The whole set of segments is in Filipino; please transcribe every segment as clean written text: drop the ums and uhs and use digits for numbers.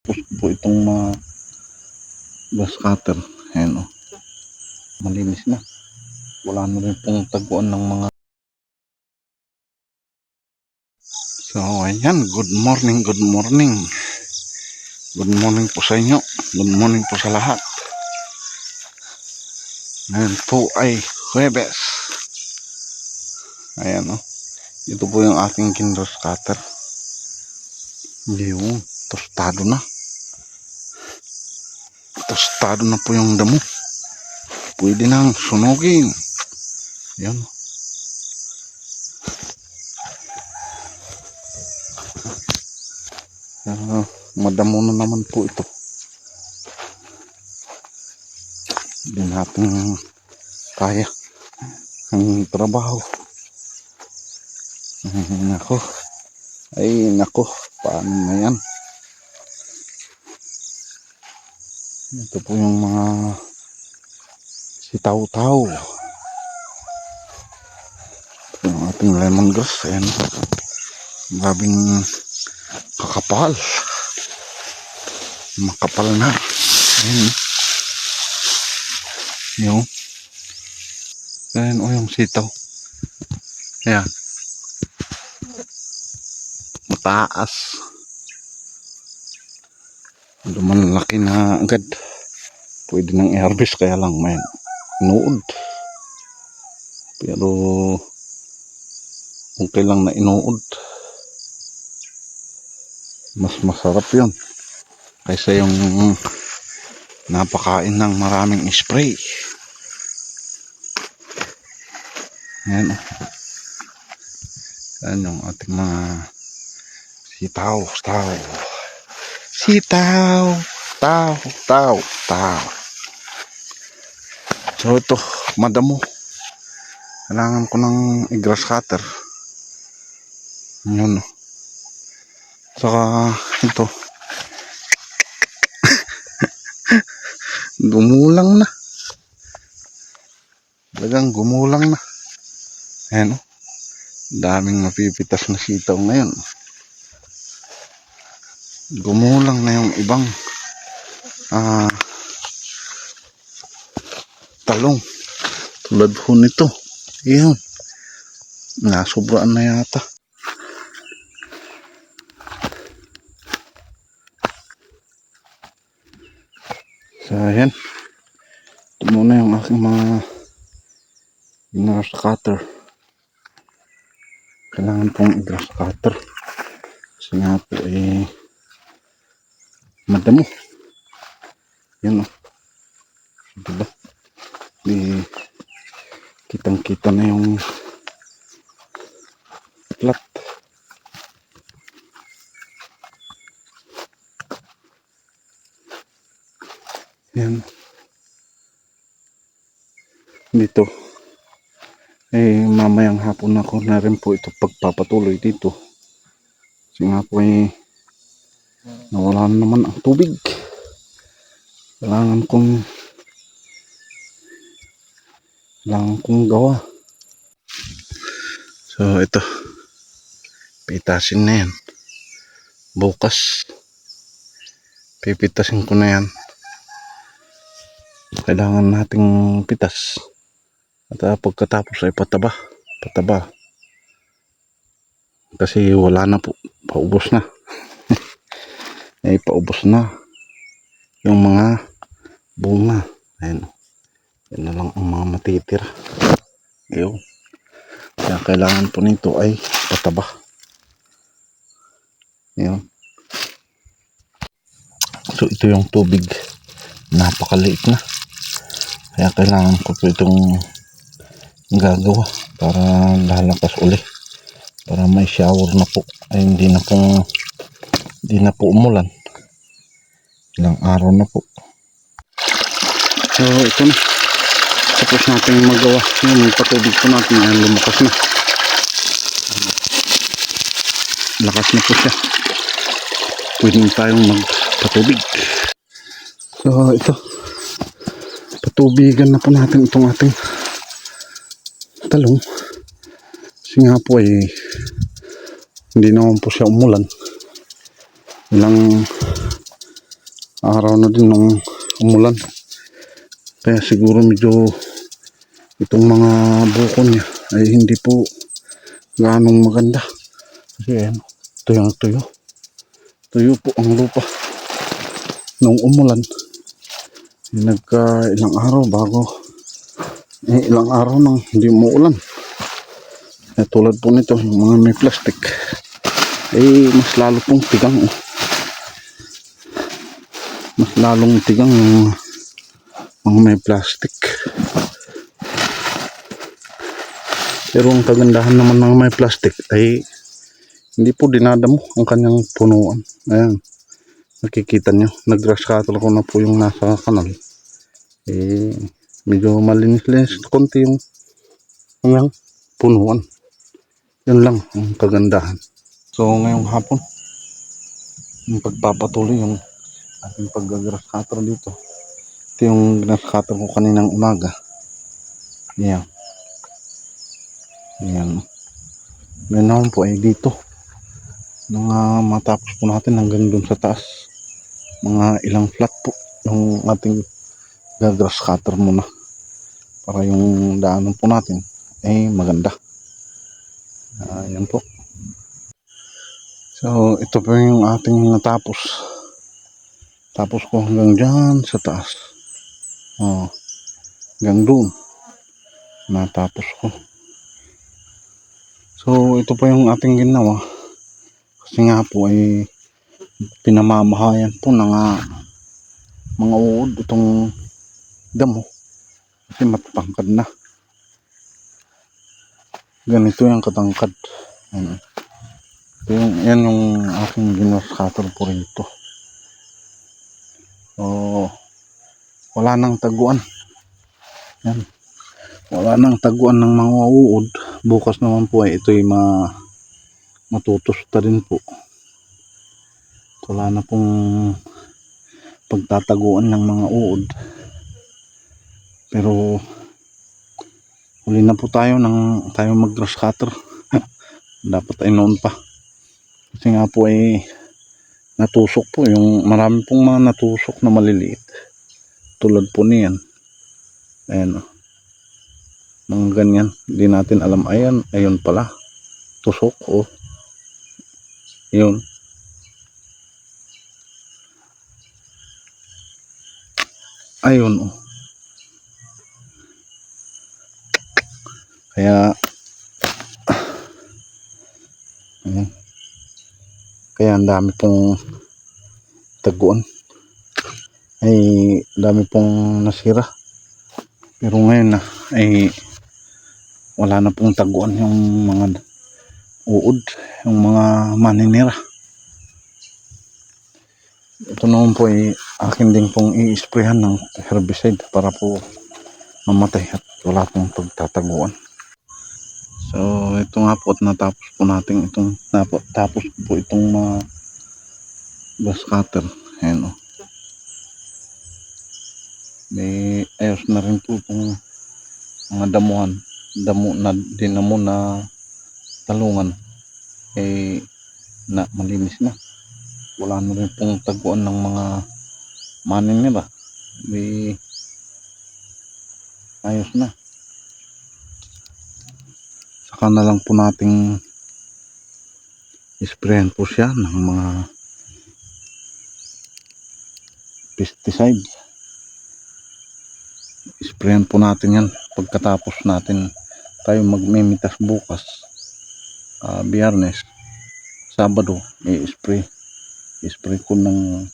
Tapos po itong mga grass cutter. Ayan o. Malinis na. Wala na rin pong tagpuan ng mga. So ayan. Good morning. Good morning. Good morning po sa inyo. Good morning po sa lahat. Ngayon po ay Huwebes. Ayan o. Ito po yung aking grass cutter. Yung tostado na. Tostado na po yung damo. Pwede nang sunugin. Ayan. Madamo na naman po ito. Hindi natin kaya ang trabaho. Nako. Ay nako. Paano na yan? Ito po yung mga sitaw-taw. Ito yung ating lemongrass. Ayan. Grabing kakapal. Makapal na. Ayan. Yung. Ayan o yung sitaw. Ayan. Mataas. Malaki na agad. Pwede nang i-harvest kaya lang may inuod. Pero okay lang na inuod. Mas masarap yun kaysa yung napakain ng maraming spray. Ayan o. Ayan yung ating mga sitaw. Sitaw. Taw. So ito, madamo. Kailangan ko ng grass cutter. Yun. Saka ito. Gumulang na. Talagang gumulang na. Ayan o. Daming mapipitas na sitaw ngayon. Gumulang na yung ibang talong. Tulad po nito. Iyon. Nasubraan na yata. So ayan. Ito muna yung aking mga grass cutter. Kailangan pong grass cutter. Kasi nga po madamo. Yan o. Diba? Kitang-kita na yung plat. Yan. Dito. Mamayang hapon ako na rin po ito pagpapatuloy dito. Kasi nga po nawala na naman ang tubig. Kailangan kong gawa. So ito. Pitasin na yan. Bukas. Pipitasin ko na yan. Kailangan nating pitas. At pagkatapos ay pataba. Kasi wala na po. Paubos na. Paubos na. Yung mga bunga. Ayan. Yan na lang ang mga matitira. Ayun. Kaya kailangan po nito ay pataba. Ayun. So ito yung tubig. Napakaliit na. Kaya kailangan ko po itong gagawa para lalakas uli. Para may shower na po. Ay hindi na po umulan. Ilang araw na po. So ito na. Tapos natin magawa. Yung patubig po natin. Ayan, lumakas na. Lakas na po siya. Pwede tayong magpatubig. So ito. Patubigan na po natin itong ating talong. Kasi nga po hindi naman po siya umulan. Ilang Araw na din ng umulan. Kaya siguro medyo itong mga buko niya ay hindi po ganong maganda. Kasi ayan, tuyong tuyo. Tuyo po ang lupa. Nung umulan, nagka ilang araw bago ilang araw nang hindi umuulan. Tulad po nito, yung mga may plastic ay mas lalo pong tigang. Mas lalong tigang yung mga may plastic. Pero ang kagandahan naman ng may plastic ay hindi po dinadamo ang kanyang punuan. Ayan, nakikita nyo, nag-grass cutter ko na po yung nasa kanal. Medyo malinis-linis konti yung kanyang punuan. Yun lang ang kagandahan. So ngayong hapon, yung pagpapatuloy yung ating pag-grass cutter dito. Ito yung grass cutter ko kaninang umaga. Ayan. Ayan. Ngayon naman po ay dito. Nung matapos po natin hanggang dun sa taas. Mga ilang flat po yung ating grass cutter muna. Para yung daanan po natin ay maganda. Ayan po. So ito po yung ating natapos. Tapos ko hanggang dyan sa taas. Hanggang doon. Natapos ko. So ito po yung ating ginawa. Kasi nga po ay pinamamahayan po ng mga uod itong damo. Kasi matangkad na. Ganito yung katangkad. Yan yung aking grass cutter po rito. So wala nang taguan. Yan. Wala nang taguan ng mga uod. Bukas naman po ay ito'y matutusta rin po. Wala na pong pagtataguan ng mga uod. Pero huli na po tayo mag grass cutter. Dapat ay noon pa. Kasi nga po ay natusok po. Yung marami pong mga natusok na maliliit. Tulad po niyan. Ayan o. Mga ganyan. Hindi natin alam. Ayan. Ayun pala. Tusok o. Yun. Ayun o. Kaya ayan. Kaya ang dami pong taguan. Ay dami pong nasira. Pero ngayon ay wala na pong taguan yung mga uod, yung mga maninira. Ito naman po ay akin din pong i-sprayhan ng herbicide para po mamatay at wala pong pagtataguan. So ito nga po at natapos po natin tapos po itong mga grass cutter. Ayan o. May ayos na rin po itong mga dinamo na talungan na malinis na. Wala na rin pong taguan ng mga maninira. May ayos na. Saka na lang po nating isprayan po siya ng mga pesticide. Isprayan po natin yan pagkatapos natin tayo magmimitas bukas. Biyernes, Sabado, i-spray ko ng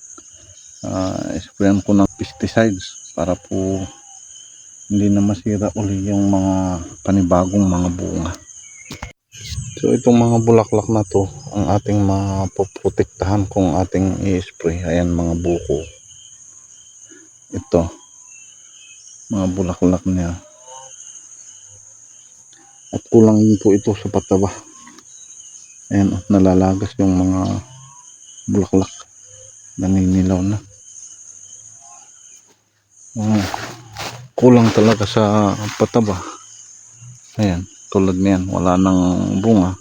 sprayan ko ng pesticides para po hindi na masira uli yung mga panibagong mga bunga. So itong mga bulaklak na to ang ating mapoprotektahan kung ating i-spray. Ayan mga buko. Ito mga bulaklak niya. At kulang din po ito sa pataba. Ayan, nalalagas yung mga bulaklak. Naninilaw na. Kulang talaga sa pataba. Ayan, tulad niyan. Wala nang bunga.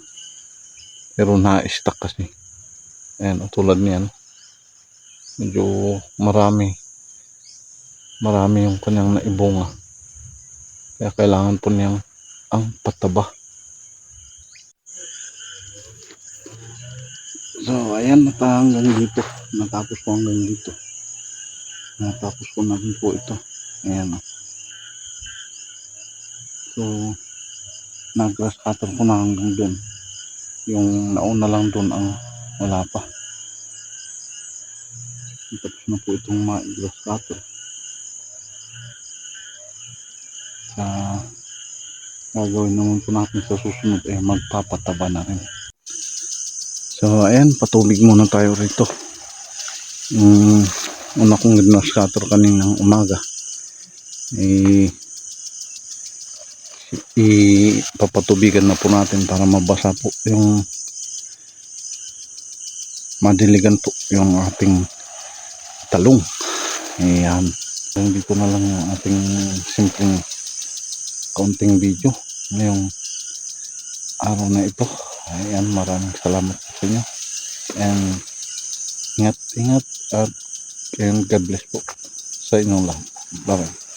Pero na-stuck kasi. Ayan, tulad niyan. medyo marami yung kanyang naibunga, kaya kailangan po niyang ang pataba. So ayan, hanggang dito natapos po, natapos ko na rin po ito. Ayan. So nag-grass cutter ko na hanggang dun, yung nauna lang dun ang wala pa. Tapos na po itong ma-grass cutter. Sa gagawin naman po natin sa susunod ay magpapataba na rin. So ayan, patubig muna tayo rito. Yung una kong grass cutter kaninang umaga, ipapatubigan na po natin para mabasa po yung madiligan po yung ating talong. Ayan, dito na lang yung ating simpleng kaunting video ngayong araw na ito. Ayan, maraming salamat sa inyo, and ingat at God bless po sa inyong lahat. Bye bye.